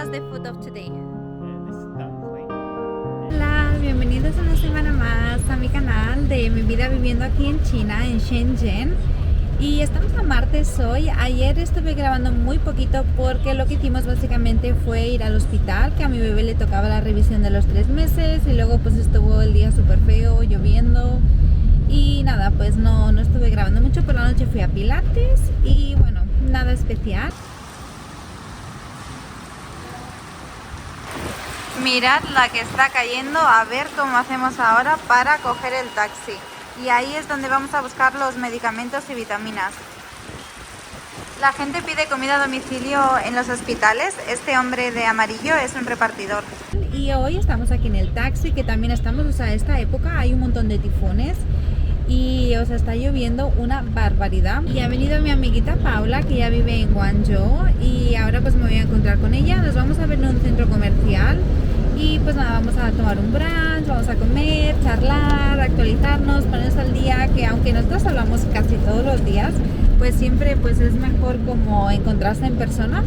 us the food of today? This is dumpling. Hola, bienvenidos una semana más a mi canal de mi vida viviendo aquí en China, en Shenzhen. Y estamos a martes hoy. Ayer estuve grabando muy poquito porque lo que hicimos básicamente fue ir al hospital, que a mi bebé le tocaba la revisión de los 3 meses y luego pues estuvo el día súper feo, lloviendo. Y nada, pues no estuve grabando mucho. Por la noche fui a Pilates y bueno, nada especial. Mirad la que está cayendo, a ver cómo hacemos ahora para coger el taxi. Y ahí es donde vamos a buscar los medicamentos y vitaminas. La gente pide comida a domicilio en los hospitales. Este hombre de amarillo es un repartidor. Y hoy estamos aquí en el taxi, que también estamos, o sea, esta época hay un montón de tifones y o sea, está lloviendo una barbaridad. Y ha venido mi amiguita Paula, que ya vive en Guangzhou, y ahora pues me voy a encontrar con ella. Nos vamos a ver en un centro comercial y pues nada, vamos a tomar un brunch, vamos a comer, charlar, actualizarnos, ponernos al día, que aunque nosotros hablamos casi todos los días, pues siempre pues es mejor como encontrarse en persona.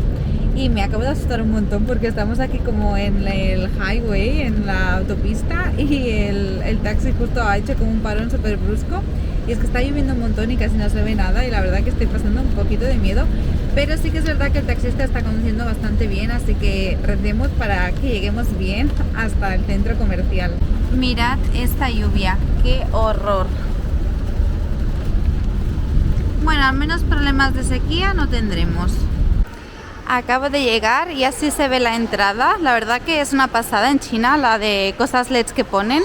Y me acabo de asustar un montón porque estamos aquí como en el highway, en la autopista, y el taxi justo ha hecho como un parón súper brusco. Y es que está lloviendo un montón y casi no se ve nada, y la verdad que estoy pasando un poquito de miedo. Pero sí que es verdad que el taxista está conduciendo bastante bien, así que recemos para que lleguemos bien hasta el centro comercial. Mirad esta lluvia, qué horror. Bueno, al menos problemas de sequía no tendremos. Acabo de llegar y así se ve la entrada. La verdad que es una pasada en China, la de cosas LEDs que ponen.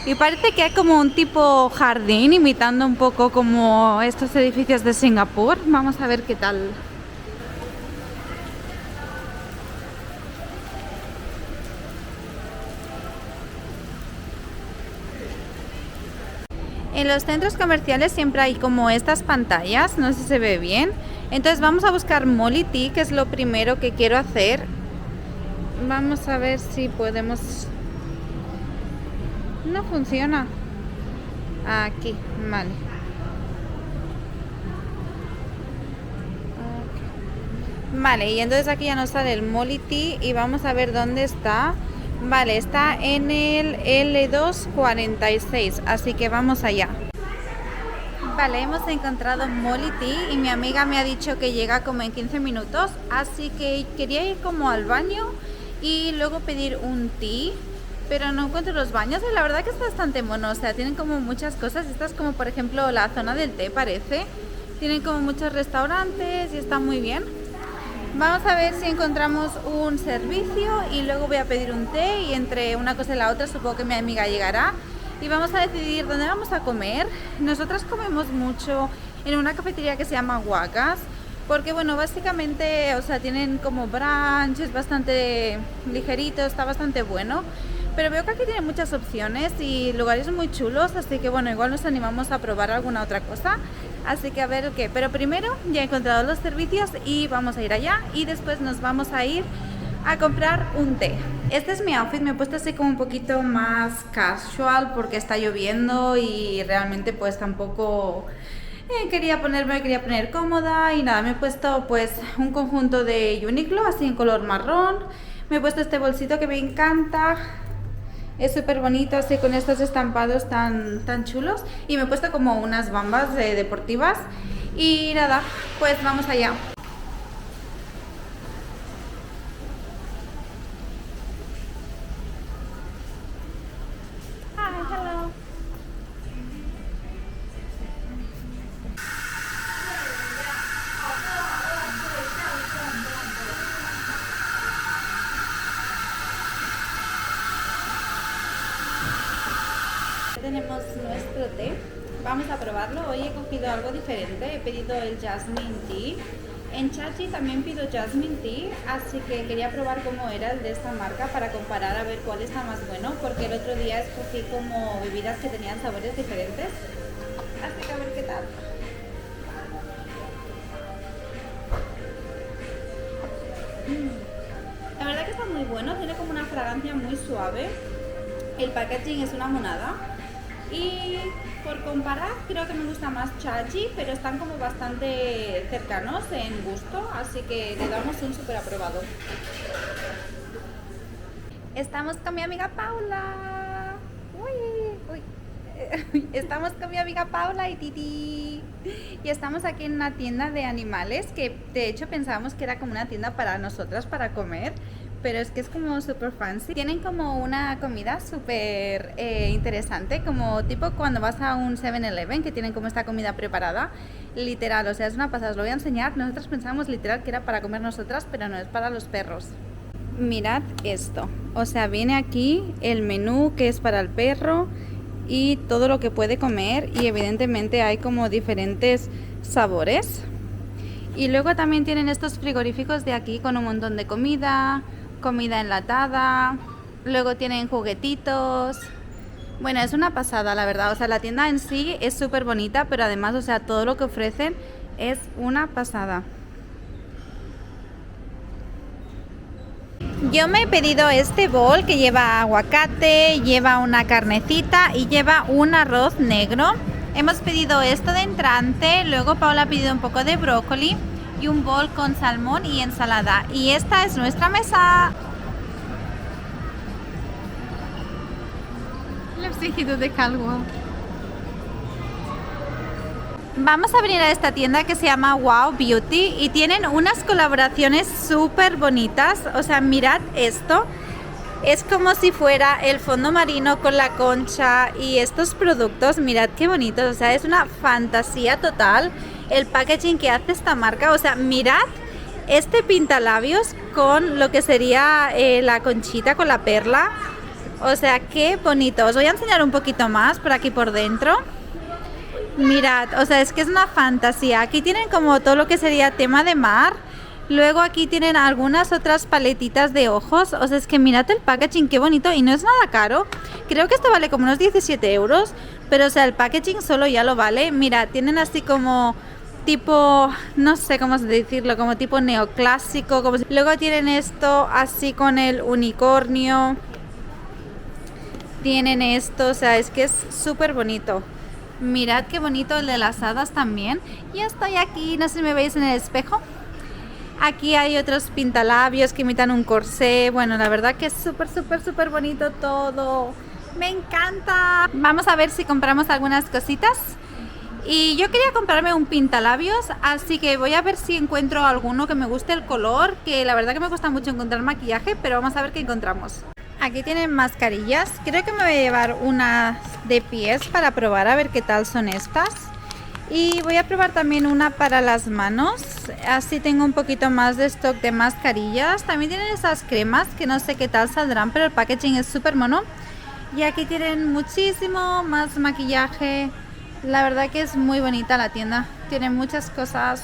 Y parece que hay como un tipo jardín, imitando un poco como estos edificios de Singapur. Vamos a ver qué tal. En los centros comerciales siempre hay como estas pantallas, no sé si se ve bien. Entonces vamos a buscar Molly Tea, que es lo primero que quiero hacer. Vamos a ver si podemos... No funciona. Aquí, vale. Vale, y entonces aquí ya nos sale el Molly Tea y vamos a ver dónde está. Vale, está en el L246, así que vamos allá. Vale, hemos encontrado Molly Tea y mi amiga me ha dicho que llega como en 15 minutos, así que quería ir como al baño y luego pedir un té, pero no encuentro los baños y la verdad que es bastante mono, o sea, tienen como muchas cosas. Esta es como por ejemplo la zona del té, parece. Tienen como muchos restaurantes y está muy bien. Vamos a ver si encontramos un servicio y luego voy a pedir un té y entre una cosa y la otra supongo que mi amiga llegará y vamos a decidir dónde vamos a comer. Nosotras comemos mucho en una cafetería que se llama Wagas, porque bueno, básicamente, o sea, tienen como brunch, es bastante ligerito, está bastante bueno. Pero veo que aquí tiene muchas opciones y lugares muy chulos, así que bueno, igual nos animamos a probar alguna otra cosa. Así que a ver qué. Pero primero ya he encontrado los servicios y vamos a ir allá y después nos vamos a ir a comprar un té. Este es mi outfit, me he puesto así como un poquito más casual porque está lloviendo y realmente pues tampoco quería poner cómoda y nada, me he puesto pues un conjunto de Uniqlo así en color marrón. Me he puesto este bolsito que me encanta. Es súper bonito, así con estos estampados tan chulos. Y me he puesto como unas bambas deportivas. Y nada, pues vamos allá. Hi, hello. Tenemos nuestro té, vamos a probarlo. Hoy he cogido algo diferente, he pedido el Jasmine Tea. En Chachi también pido Jasmine Tea, así que quería probar cómo era el de esta marca para comparar a ver cuál está más bueno, porque el otro día escogí como bebidas que tenían sabores diferentes, así que a ver qué tal. La verdad que está muy bueno, tiene como una fragancia muy suave, el packaging es una monada. Y por comparar, creo que me gusta más Chachi, pero están como bastante cercanos en gusto, así que le damos un súper aprobado. Estamos con mi amiga Paula. Uy. Estamos con mi amiga Paula y Titi. Y estamos aquí en una tienda de animales que de hecho pensábamos que era como una tienda para nosotras para comer, pero es que es como súper fancy. Tienen como una comida súper interesante, como tipo cuando vas a un 7-Eleven que tienen como esta comida preparada, literal, o sea, es una pasada. Os lo voy a enseñar. Nosotros pensábamos literal que era para comer nosotras, pero no, es para los perros. Mirad esto, o sea, viene aquí el menú que es para el perro y todo lo que puede comer, y evidentemente hay como diferentes sabores. Y luego también tienen estos frigoríficos de aquí con un montón de comida enlatada. Luego tienen juguetitos. Bueno, es una pasada, la verdad. O sea, la tienda en sí es súper bonita, pero además, o sea, todo lo que ofrecen es una pasada. Yo me he pedido este bol que lleva aguacate, lleva una carnecita y lleva un arroz negro. Hemos pedido esto de entrante, luego Paula ha pedido un poco de brócoli y un bol con salmón y ensalada. Y esta es nuestra mesa. Los hijitos de Calvo. Vamos a venir a esta tienda que se llama Wow Beauty y tienen unas colaboraciones súper bonitas. O sea, mirad esto. Es como si fuera el fondo marino con la concha y estos productos, mirad qué bonitos. O sea, es una fantasía total el packaging que hace esta marca. O sea, mirad este pintalabios con lo que sería la conchita con la perla. O sea, qué bonito. Os voy a enseñar un poquito más por aquí por dentro. Mirad, o sea, es que es una fantasía. Aquí tienen como todo lo que sería tema de mar. Luego aquí tienen algunas otras paletitas de ojos. O sea, es que mirad el packaging, qué bonito. Y no es nada caro. Creo que esto vale como unos 17 euros. Pero, o sea, el packaging solo ya lo vale. Mirad, tienen así como tipo, no sé cómo decirlo, como tipo neoclásico. Luego tienen esto así con el unicornio. Tienen esto, o sea, es que es súper bonito. Mirad qué bonito el de las hadas también. Y estoy aquí, no sé si me veis en el espejo. Aquí hay otros pintalabios que imitan un corsé. Bueno, la verdad que es súper bonito todo. Me encanta. Vamos a ver si compramos algunas cositas. Y yo quería comprarme un pintalabios, así que voy a ver si encuentro alguno que me guste el color. Que la verdad que me cuesta mucho encontrar maquillaje, pero vamos a ver qué encontramos. Aquí tienen mascarillas. Creo que me voy a llevar unas de pies para probar a ver qué tal son estas. Y voy a probar también una para las manos. Así tengo un poquito más de stock de mascarillas. También tienen esas cremas que no sé qué tal saldrán, pero el packaging es súper mono. Y aquí tienen muchísimo más maquillaje. La verdad que es muy bonita la tienda. Tiene muchas cosas.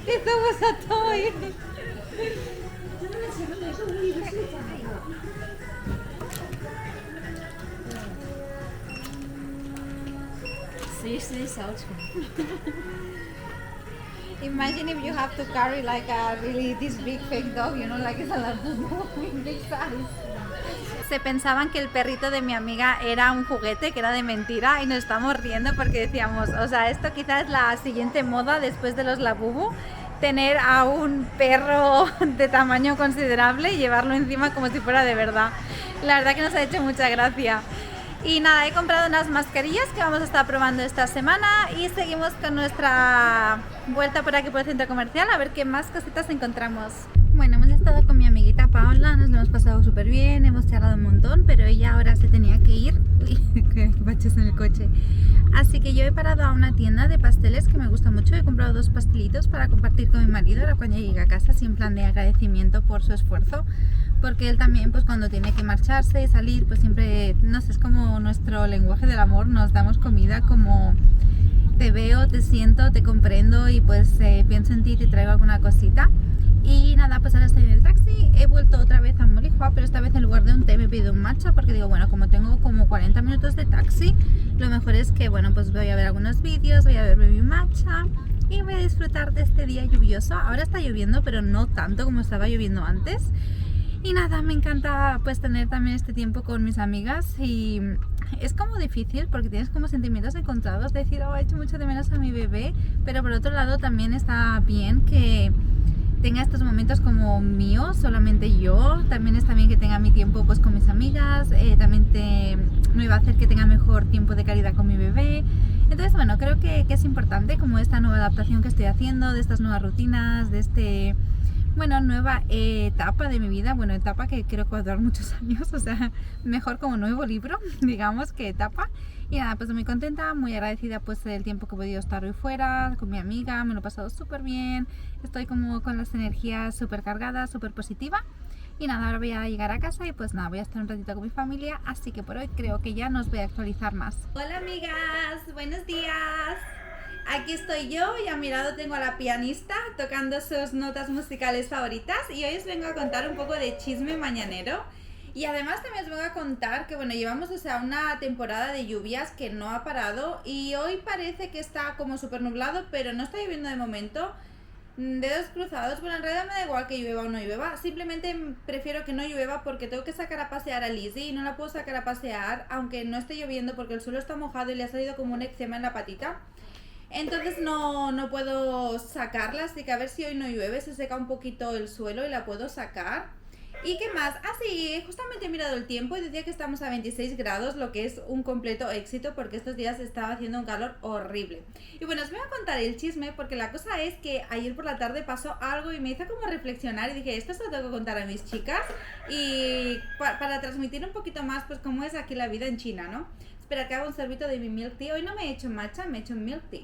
Esto was a toy. Imagine if you have to carry like a really this big fake dog, you know, like it's a Labubu in big size. Se pensaban que el perrito de mi amiga era un juguete, que era de mentira, y nos estamos riendo porque decíamos, o sea, esto quizás es la siguiente moda después de los Labubu, tener a un perro de tamaño considerable y llevarlo encima como si fuera de verdad. La verdad que nos ha hecho mucha gracia. Y nada, he comprado unas mascarillas que vamos a estar probando esta semana y seguimos con nuestra vuelta por aquí por el centro comercial a ver qué más cositas encontramos. Bueno, hemos estado con mi amiguita Paula, nos lo hemos pasado súper bien, hemos charlado un montón, pero ella ahora se tenía que ir. Uy, qué baches en el coche. Así que yo he parado a una tienda de pasteles que me gusta mucho. He comprado 2 pastelitos para compartir con mi marido ahora cuando llegue a casa, así en plan de agradecimiento por su esfuerzo. Porque él también, pues cuando tiene que marcharse y salir, pues siempre, no sé, es como nuestro lenguaje del amor. Nos damos comida como te veo, te siento, te comprendo y pues pienso en ti y te traigo alguna cosita. Y nada, pues ahora estoy en el taxi, he vuelto otra vez a Molihua, pero esta vez en lugar de un té me he pedido un matcha porque digo, bueno, como tengo como 40 minutos de taxi, lo mejor es que, bueno, pues voy a ver algunos vídeos, voy a ver mi matcha y voy a disfrutar de este día lluvioso. Ahora está lloviendo, pero no tanto como estaba lloviendo antes. Y nada, me encanta pues tener también este tiempo con mis amigas y es como difícil porque tienes como sentimientos encontrados, decir, oh, he hecho mucho de menos a mi bebé, pero por otro lado también está bien que tenga estos momentos como míos, solamente yo. También está bien que tenga mi tiempo pues con mis amigas, también me va a hacer que tenga mejor tiempo de calidad con mi bebé. Entonces bueno, creo que es importante como esta nueva adaptación que estoy haciendo, de estas nuevas rutinas, de bueno, nueva etapa de mi vida, bueno, etapa que creo que va a durar muchos años, o sea, mejor como nuevo libro, digamos, que etapa. Y nada, pues muy contenta, muy agradecida pues del tiempo que he podido estar hoy fuera con mi amiga, me lo he pasado súper bien, estoy como con las energías súper cargadas, súper positiva. Y nada, ahora voy a llegar a casa y pues nada, voy a estar un ratito con mi familia, así que por hoy creo que ya no os voy a actualizar más. Hola amigas, buenos días. Aquí estoy yo y a mi lado tengo a la pianista tocando sus notas musicales favoritas y hoy os vengo a contar un poco de chisme mañanero. Y además también os vengo a contar que bueno, llevamos una temporada de lluvias que no ha parado y hoy parece que está como súper nublado, pero no está lloviendo de momento. Dedos cruzados, bueno, en realidad me da igual que llueva o no llueva, simplemente prefiero que no llueva porque tengo que sacar a pasear a Lizzie y no la puedo sacar a pasear aunque no esté lloviendo porque el suelo está mojado y le ha salido como un eczema en la patita. Entonces no puedo sacarla, así que a ver si hoy no llueve, se seca un poquito el suelo y la puedo sacar. ¿Y qué más? Ah, sí, justamente he mirado el tiempo y decía que estamos a 26 grados, lo que es un completo éxito porque estos días estaba haciendo un calor horrible. Y bueno, os voy a contar el chisme porque la cosa es que ayer por la tarde pasó algo y me hizo como reflexionar y dije, esto se lo tengo que contar a mis chicas y para transmitir un poquito más pues cómo es aquí la vida en China, ¿no? Espera que haga un sorbito de mi milk tea. Hoy no me he hecho matcha, me he hecho milk tea.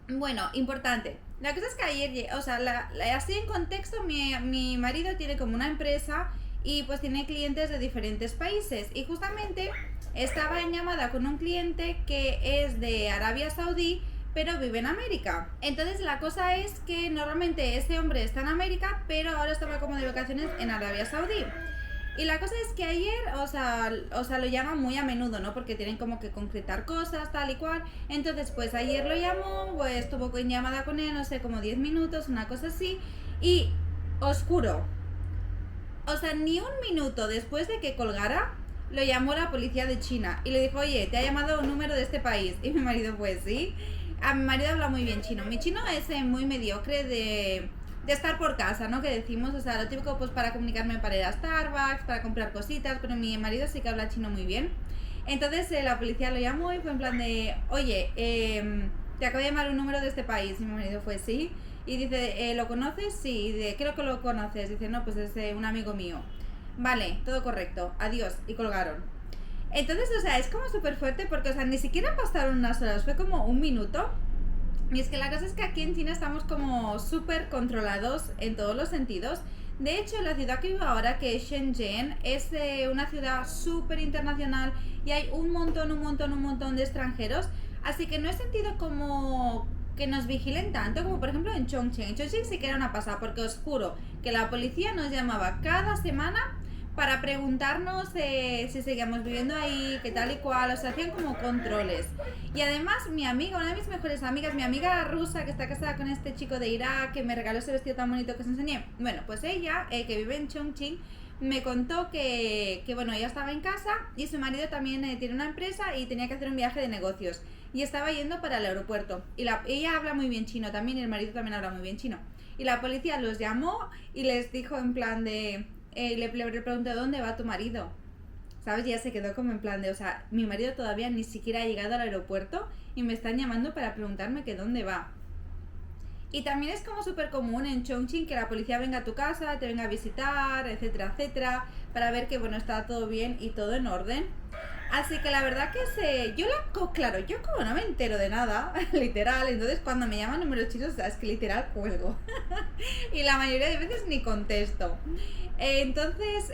Bueno, importante. La cosa es que ayer, o sea, así en contexto, mi marido tiene como una empresa y pues tiene clientes de diferentes países. Y justamente estaba en llamada con un cliente que es de Arabia Saudí, pero vive en América. Entonces la cosa es que normalmente este hombre está en América, pero ahora estaba como de vacaciones en Arabia Saudí. Y la cosa es que ayer, o sea, lo llaman muy a menudo, ¿no? Porque tienen como que concretar cosas, tal y cual. Entonces, pues ayer lo llamó, pues estuvo en llamada con él, no sé, como 10 minutos, una cosa así. Y os juro, o sea, ni un minuto después de que colgara, lo llamó la policía de China y le dijo, oye, te ha llamado un número de este país. Y mi marido, pues sí. A mi marido habla muy bien chino. Mi chino es muy mediocre de estar por casa, ¿no? Que decimos, o sea, lo típico pues para comunicarme para ir a Starbucks, para comprar cositas, pero mi marido sí que habla chino muy bien. Entonces la policía lo llamó y fue en plan de, oye, te acabo de llamar un número de este país. Y mi marido fue, sí. Y dice, ¿lo conoces? Sí. Y dice, creo que lo conoces. Dice, no, pues es un amigo mío. Vale, todo correcto, adiós. Y colgaron. Entonces, o sea, es como súper fuerte porque, o sea, ni siquiera pasaron unas horas, fue como un minuto. Y es que la cosa es que aquí en China estamos como súper controlados en todos los sentidos. De hecho, la ciudad que vivo ahora, que es Shenzhen, es una ciudad súper internacional y hay un montón de extranjeros. Así que no he sentido como que nos vigilen tanto como por ejemplo en Chongqing. En Chongqing sí que era una pasada porque os juro que la policía nos llamaba cada semana para preguntarnos si seguíamos viviendo ahí, qué tal y cual, o sea, hacían como controles. Y además mi amiga, una de mis mejores amigas, mi amiga rusa que está casada con este chico de Irak, que me regaló ese vestido tan bonito que os enseñé, bueno, pues ella, que vive en Chongqing, me contó que bueno, ella estaba en casa y su marido también tiene una empresa y tenía que hacer un viaje de negocios y estaba yendo para el aeropuerto y ella habla muy bien chino también y el marido también habla muy bien chino y la policía los llamó y les dijo en plan de le pregunté ¿dónde va tu marido? ¿Sabes? Ya se quedó como en plan de, o sea, mi marido todavía ni siquiera ha llegado al aeropuerto y me están llamando para preguntarme que dónde va. Y también es como súper común en Chongqing que la policía venga a tu casa, te venga a visitar, etcétera, etcétera, para ver que bueno, está todo bien y todo en orden. Así que la verdad que claro, yo como no me entero de nada, literal, entonces cuando me llaman números chinos, o sea, es que literal cuelgo. Y la mayoría de veces ni contesto. Entonces,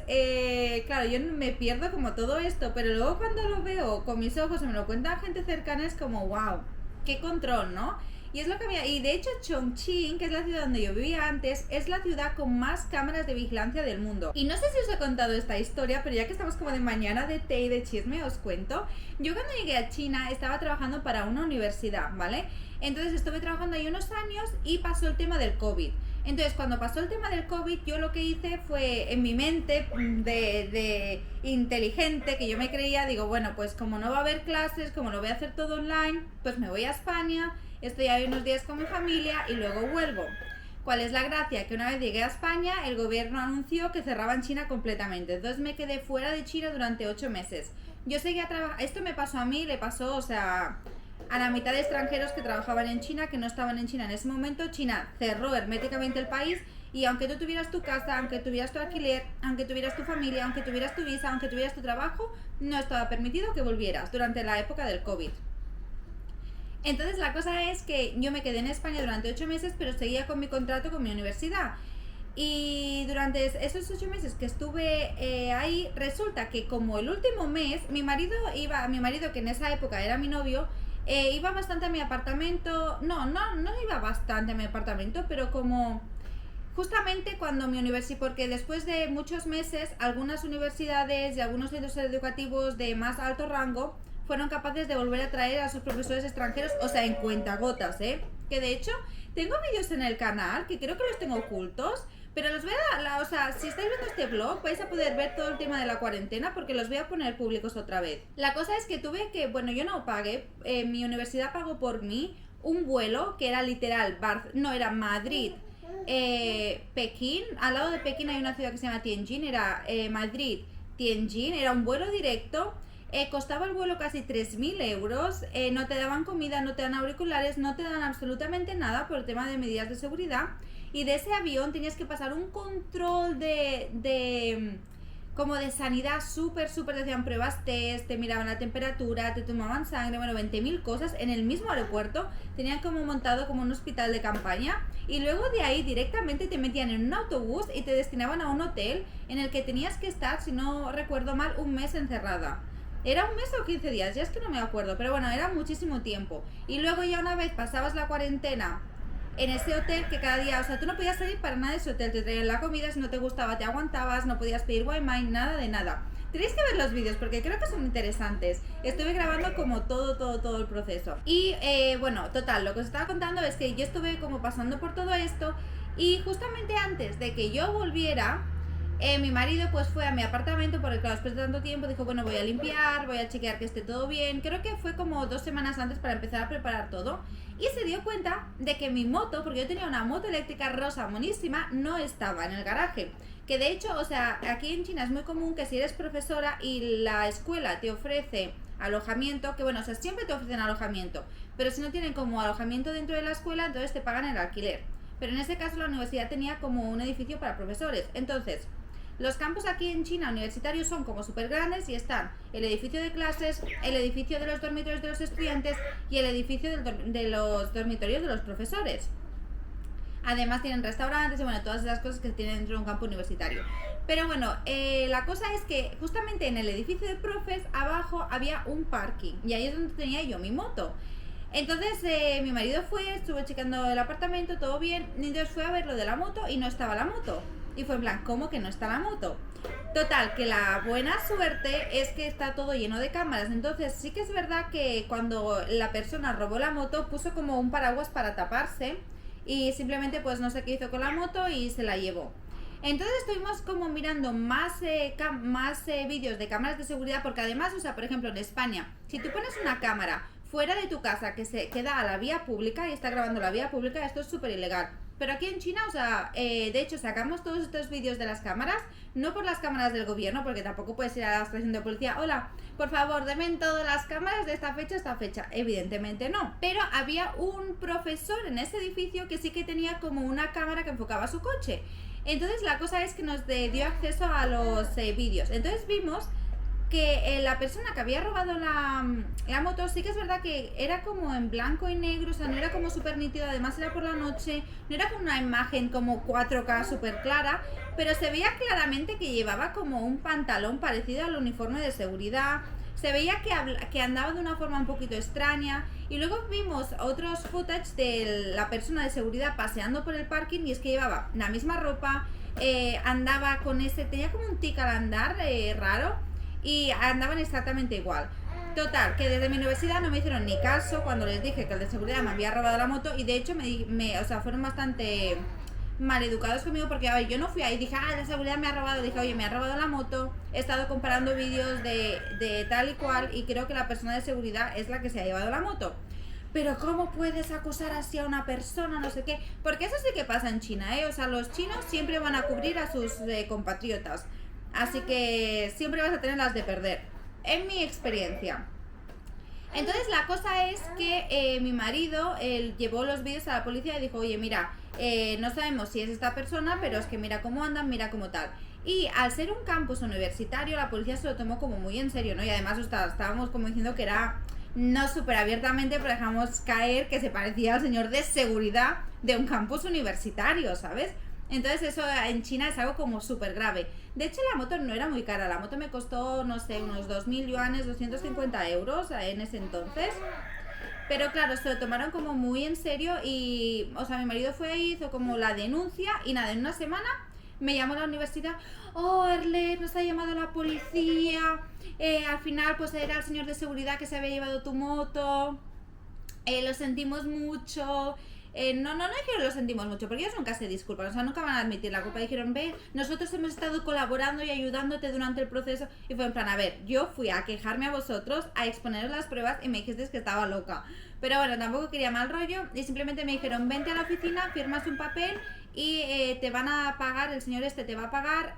claro, yo me pierdo como todo esto, pero luego cuando lo veo con mis ojos y me lo cuenta gente cercana es como, wow, qué control, ¿no? Y es lo que y de hecho Chongqing, que es la ciudad donde yo vivía antes, es la ciudad con más cámaras de vigilancia del mundo. Y no sé si os he contado esta historia, pero ya que estamos como de mañana de té y de chisme, os cuento. Yo cuando llegué a China estaba trabajando para una universidad, ¿vale? Entonces estuve trabajando ahí unos años y pasó el tema del COVID. Entonces, cuando pasó el tema del COVID, yo lo que hice fue, en mi mente de inteligente, que yo me creía, digo, bueno, pues como no va a haber clases, como lo voy a hacer todo online, pues me voy a España, estoy ahí unos días con mi familia y luego vuelvo. ¿Cuál es la gracia? Que una vez llegué a España, el gobierno anunció que cerraban China completamente. Entonces me quedé fuera de China durante 8 meses. Yo seguía trabajando, esto me pasó a mí, le pasó, o sea, a la mitad de extranjeros que trabajaban en China, que no estaban en China en ese momento. China cerró herméticamente el país y aunque tú tuvieras tu casa, aunque tuvieras tu alquiler, aunque tuvieras tu familia, aunque tuvieras tu visa, aunque tuvieras tu trabajo, no estaba permitido que volvieras durante la época del COVID. Entonces la cosa es que yo me quedé en España durante 8 meses, pero seguía con mi contrato con mi universidad. Y durante esos 8 meses que estuve ahí, resulta que como el último mes, mi marido, que en esa época era mi novio, iba bastante a mi apartamento. No iba bastante a mi apartamento, pero como justamente cuando mi universidad, porque después de muchos meses, algunas universidades y algunos centros educativos de más alto rango fueron capaces de volver a traer a sus profesores extranjeros, o sea, en cuentagotas, que de hecho tengo vídeos en el canal que creo que los tengo ocultos, pero los voy a o sea, si estáis viendo este vlog vais a poder ver todo el tema de la cuarentena porque los voy a poner públicos otra vez. La cosa es que tuve que, bueno, yo no pagué, mi universidad pagó por mí un vuelo que era literal, no era Madrid, Pekín, al lado de Pekín hay una ciudad que se llama Tianjin, era Madrid, Tianjin, era un vuelo directo. Costaba el vuelo casi 3.000 euros, no te daban comida, no te dan auriculares, no te dan absolutamente nada por el tema de medidas de seguridad. Y de ese avión tenías que pasar un control como de sanidad súper, te hacían pruebas test, te miraban la temperatura, te tomaban sangre, bueno, 20.000 cosas. En el mismo aeropuerto tenían como montado como un hospital de campaña y luego de ahí directamente te metían en un autobús y te destinaban a un hotel en el que tenías que estar, si no recuerdo mal, un mes encerrada. ¿Era un mes o 15 días? Ya es que no me acuerdo, pero bueno, era muchísimo tiempo. Y luego ya una vez pasabas la cuarentena en ese hotel, que cada día, o sea, tú no podías salir para nada de ese hotel, te traían la comida, si no te gustaba te aguantabas, no podías pedir wifi, nada de nada. Tenéis que ver los vídeos porque creo que son interesantes. Estuve grabando como todo el proceso. Y bueno, total, lo que os estaba contando es que yo estuve como pasando por todo esto y justamente antes de que yo volviera, mi marido pues fue a mi apartamento porque claro, después de tanto tiempo dijo, bueno, voy a limpiar, voy a chequear que esté todo bien. Creo que fue como 2 semanas antes para empezar a preparar todo. Y se dio cuenta de que mi moto, porque yo tenía una moto eléctrica rosa monísima, no estaba en el garaje. Que de hecho, o sea, aquí en China es muy común que si eres profesora y la escuela te ofrece alojamiento, que bueno, o sea, siempre te ofrecen alojamiento, pero si no tienen como alojamiento dentro de la escuela, entonces te pagan el alquiler. Pero en ese caso la universidad tenía como un edificio para profesores. Entonces, los campus aquí en China universitarios son como súper grandes y están el edificio de clases, el edificio de los dormitorios de los estudiantes y el edificio de los dormitorios de los profesores. Además tienen restaurantes y bueno, todas esas cosas que tienen dentro de un campo universitario. Pero bueno, la cosa es que justamente en el edificio de profes abajo había un parking y ahí es donde tenía yo mi moto. Entonces mi marido fue, estuvo checando el apartamento, todo bien, y entonces fue a ver lo de la moto y no estaba la moto. Y fue en plan, ¿cómo que no está la moto? Total, que la buena suerte es que está todo lleno de cámaras. Entonces sí que es verdad que cuando la persona robó la moto puso como un paraguas para taparse y simplemente pues no sé qué hizo con la moto y se la llevó. Entonces estuvimos como mirando más vídeos de cámaras de seguridad porque además, o sea, por ejemplo en España, si tú pones una cámara fuera de tu casa que se queda a la vía pública y está grabando la vía pública, esto es súper ilegal. Pero aquí en China, o sea, de hecho sacamos todos estos vídeos de las cámaras, no por las cámaras del gobierno, porque tampoco puedes ir a la estación de policía, hola, por favor, denme todas las cámaras de esta fecha a esta fecha. Evidentemente no. Pero había un profesor en ese edificio que sí que tenía como una cámara que enfocaba su coche. Entonces la cosa es que nos dio acceso a los vídeos. Entonces vimos que la persona que había robado la moto sí que es verdad que era como en blanco y negro, o sea, no era como súper nítido, además era por la noche, no era como una imagen como 4K súper clara, pero se veía claramente que llevaba como un pantalón parecido al uniforme de seguridad, se veía que andaba de una forma un poquito extraña. Y luego vimos otros footage de la persona de seguridad paseando por el parking, y es que llevaba la misma ropa, andaba con tenía como un tic al andar raro, y andaban exactamente igual. Total, que desde mi universidad no me hicieron ni caso cuando les dije que el de seguridad me había robado la moto, y de hecho o sea, fueron bastante maleducados conmigo, porque a ver, yo no fui ahí, dije, la seguridad me ha robado, dije, oye, me ha robado la moto, he estado comparando vídeos de tal y cual, y creo que la persona de seguridad es la que se ha llevado la moto. Pero ¿cómo puedes acusar así a una persona? No sé qué. Porque eso sí que pasa en China, ¿eh? O sea, los chinos siempre van a cubrir a sus compatriotas. Así que siempre vas a tener las de perder, en mi experiencia. Entonces la cosa es que mi marido llevó los vídeos a la policía y dijo, oye, mira, no sabemos si es esta persona, pero es que mira cómo andan, mira cómo tal. Y al ser un campus universitario, la policía se lo tomó como muy en serio, ¿no? Y además estábamos como diciendo que era, no súper abiertamente, pero dejamos caer que se parecía al señor de seguridad de un campus universitario, ¿sabes? Entonces eso en China es algo como súper grave. De hecho la moto no era muy cara, la moto me costó, no sé, unos 2.000 yuanes, 250 euros en ese entonces. Pero claro, se lo tomaron como muy en serio y, o sea, mi marido fue ahí, hizo como la denuncia y nada, en una semana me llamó a la universidad, Arlet, nos ha llamado la policía, al final pues era el señor de seguridad que se había llevado tu moto, lo sentimos mucho. No dijeron lo sentimos mucho, porque ellos nunca se disculpan, o sea, nunca van a admitir la culpa. Dijeron, ve, nosotros hemos estado colaborando y ayudándote durante el proceso. Y fue en plan, a ver, yo fui a quejarme a vosotros, a exponeros las pruebas y me dijisteis que estaba loca. Pero bueno, tampoco quería mal rollo y simplemente me dijeron, vente a la oficina, firmas un papel y te van a pagar, el señor te va a pagar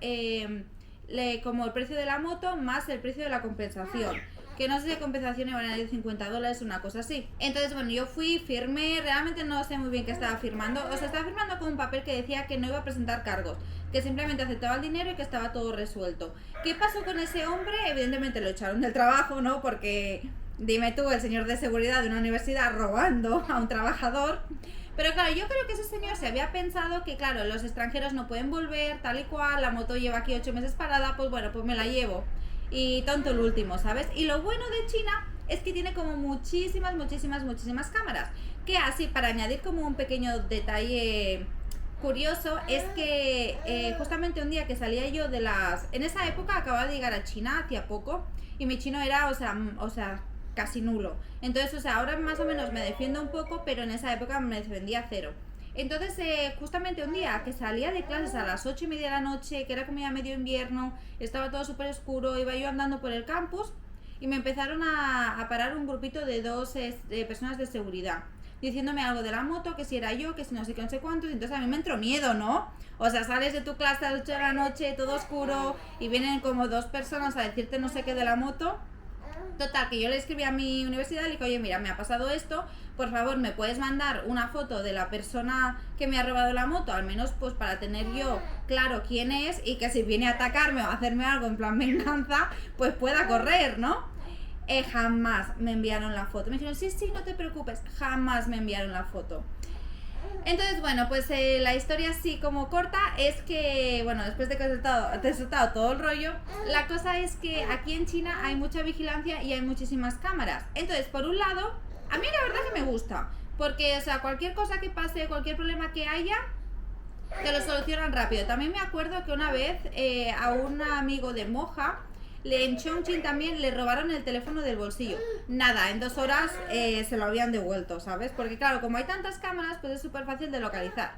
como el precio de la moto más el precio de la compensación. Que no sé si compensación iban a ir $50, una cosa así. Entonces, bueno, yo fui, firmé, realmente no sé muy bien qué estaba firmando. O sea, estaba firmando con un papel que decía que no iba a presentar cargos, que simplemente aceptaba el dinero y que estaba todo resuelto. ¿Qué pasó con ese hombre? Evidentemente lo echaron del trabajo, ¿no? Porque, dime tú, el señor de seguridad de una universidad robando a un trabajador. Pero claro, yo creo que ese señor se había pensado que, claro, los extranjeros no pueden volver, tal y cual, la moto lleva aquí 8 meses parada, pues bueno, pues me la llevo. Y tonto el último, ¿sabes? Y lo bueno de China es que tiene como muchísimas cámaras. Que así, para añadir como un pequeño detalle curioso, es que justamente un día que salía yo de las... En esa época acababa de llegar a China, hacía poco, y mi chino era, o sea, casi nulo. Entonces, o sea, ahora más o menos me defiendo un poco, pero en esa época me defendía cero. Entonces, justamente un día que salía de clases a las 8:30 de la noche, que era como ya medio invierno, estaba todo súper oscuro, iba yo andando por el campus y me empezaron a parar un grupito de dos personas de seguridad, diciéndome algo de la moto, que si era yo, que si no sé qué, no sé cuántos. Y entonces a mí me entró miedo, ¿no? O sea, sales de tu clase a las 8 de la noche, todo oscuro, y vienen como dos personas a decirte no sé qué de la moto. Total, que yo le escribí a mi universidad y le dije, oye, mira, me ha pasado esto, por favor, ¿me puedes mandar una foto de la persona que me ha robado la moto? Al menos pues para tener yo claro quién es y que si viene a atacarme o a hacerme algo en plan venganza, pues pueda correr, ¿no? Jamás me enviaron la foto. Me dijeron, sí, no te preocupes, jamás me enviaron la foto. Entonces, bueno, pues la historia así como corta es que, bueno, después de que te he soltado todo el rollo, la cosa es que aquí en China hay mucha vigilancia y hay muchísimas cámaras. Entonces, por un lado, a mí la verdad que me gusta, porque, o sea, cualquier cosa que pase, cualquier problema que haya, te lo solucionan rápido. También me acuerdo que una vez a un amigo de Moja, en Chongqing también le robaron el teléfono del bolsillo. Nada, en 2 horas se lo habían devuelto, ¿sabes? Porque claro, como hay tantas cámaras, pues es súper fácil de localizar.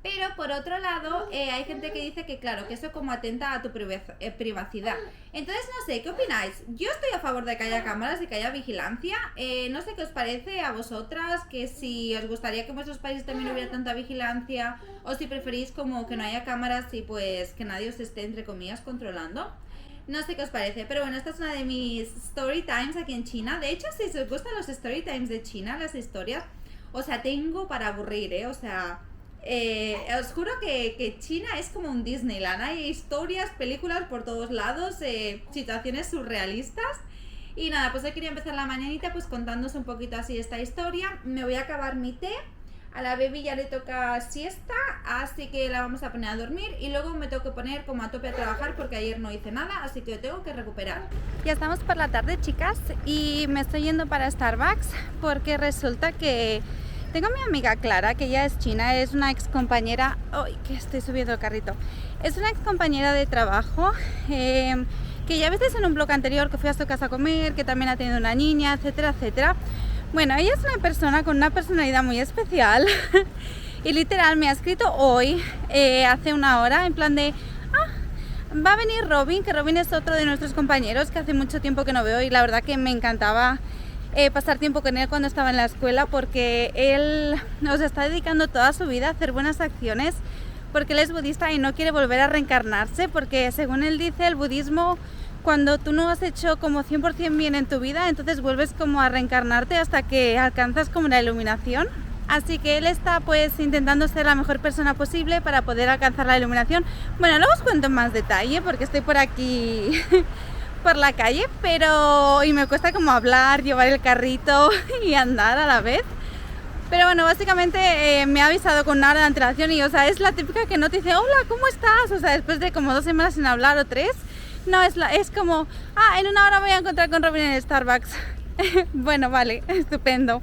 Pero por otro lado, hay gente que dice que claro, que eso como atenta a tu privacidad. Entonces, no sé, ¿qué opináis? Yo estoy a favor de que haya cámaras y que haya vigilancia. No sé qué os parece a vosotras, que si os gustaría que en vuestros países también hubiera tanta vigilancia, o si preferís como que no haya cámaras y pues que nadie os esté, entre comillas, controlando. No sé qué os parece, pero bueno, esta es una de mis story times aquí en China. De hecho, si os gustan los story times de China, las historias, o sea, tengo para aburrir, o sea, os juro que China es como un Disneyland. Hay historias, películas por todos lados, situaciones surrealistas. Y nada, pues hoy quería empezar la mañanita pues contándoos un poquito así esta historia. Me voy a acabar mi té, A la baby ya le toca siesta, así que la vamos a poner a dormir y luego me tengo que poner como a tope a trabajar porque ayer no hice nada, así que tengo que recuperar. Ya estamos por la tarde, chicas, y me estoy yendo para Starbucks porque resulta que tengo a mi amiga Clara, que ella es china, es una ex compañera. ¡Ay, que estoy subiendo el carrito! Es una ex compañera de trabajo que ya veces en un blog anterior que fui a su casa a comer, que también ha tenido una niña, etcétera, etcétera. Bueno, ella es una persona con una personalidad muy especial y literal me ha escrito hoy, hace una hora, en plan de va a venir Robin, que Robin es otro de nuestros compañeros que hace mucho tiempo que no veo y la verdad que me encantaba pasar tiempo con él cuando estaba en la escuela porque él nos está dedicando toda su vida a hacer buenas acciones porque él es budista y no quiere volver a reencarnarse porque según él dice el budismo, cuando tú no has hecho como 100% bien en tu vida, entonces vuelves como a reencarnarte hasta que alcanzas como la iluminación. Así que él está pues intentando ser la mejor persona posible para poder alcanzar la iluminación. Bueno, luego os cuento en más detalle porque estoy por aquí por la calle, pero y me cuesta como hablar, llevar el carrito y andar a la vez. Pero bueno, básicamente me ha avisado con una hora de antelación y o sea, es la típica que no te dice hola, ¿cómo estás? O sea, después de como 2 semanas sin hablar o 3. No, es como, en una hora me voy a encontrar con Robin en Starbucks. Bueno, vale, estupendo.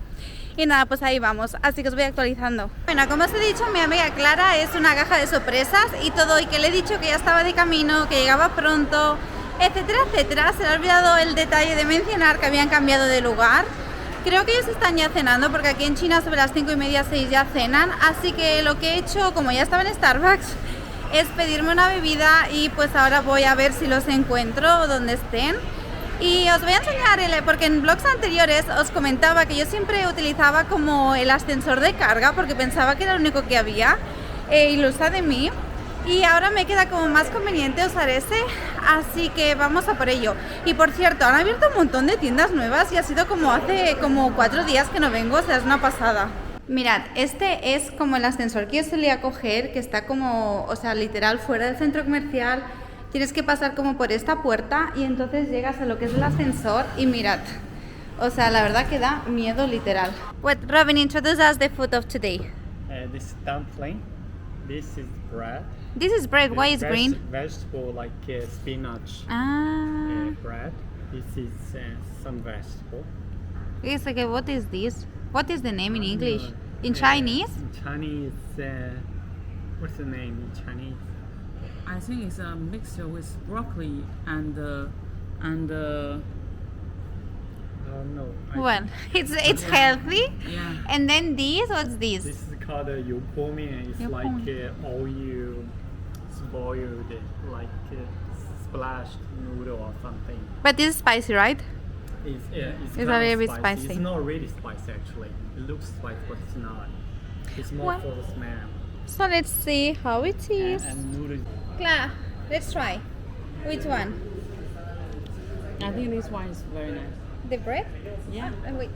Y nada, pues ahí vamos, así que os voy actualizando. Bueno, como os he dicho, mi amiga Clara es una caja de sorpresas y todo, y que le he dicho que ya estaba de camino, que llegaba pronto, etcétera, etcétera. Se le ha olvidado el detalle de mencionar que habían cambiado de lugar. Creo que ellos están ya cenando, porque aquí en China sobre las 5:30, 6 ya cenan. Así que lo que he hecho, como ya estaba en Starbucks, es pedirme una bebida y pues ahora voy a ver si los encuentro donde estén. Y os voy a enseñar, porque en vlogs anteriores os comentaba que yo siempre utilizaba como el ascensor de carga porque pensaba que era lo único que había, ilusa de mí. Y ahora me queda como más conveniente usar ese, así que vamos a por ello. Y por cierto, han abierto un montón de tiendas nuevas y ha sido como hace como 4 días que no vengo, o sea, es una pasada. Mirad, este es como el ascensor que yo solía coger, que está como, o sea, literal fuera del centro comercial. Tienes que pasar como por esta puerta y entonces llegas a lo que es el ascensor y mirad. O sea, la verdad que da miedo literal. What, Robin, introduce us the food of today. This is dumpling. This is bread. This is bread, why is green? Vegetable like spinach bread. This is some vegetable. It's like, what is this? What is the name in English? In Chinese? In Chinese, what's the name in Chinese? I think it's a mixture with broccoli and Oh no. Well, it's healthy. yeah. And then this, what's this? This is called yu po mian. It's like oil spoiled, like splashed noodle or something. But this is spicy, right? It's a kind of little bit spicy. It's not really spicy actually. It looks spicy, but it's not. It's more What? for the smell. So let's see how it is. And noodle. Clara, let's try. Which one? I think this one is very nice. The bread? Yeah. Wait.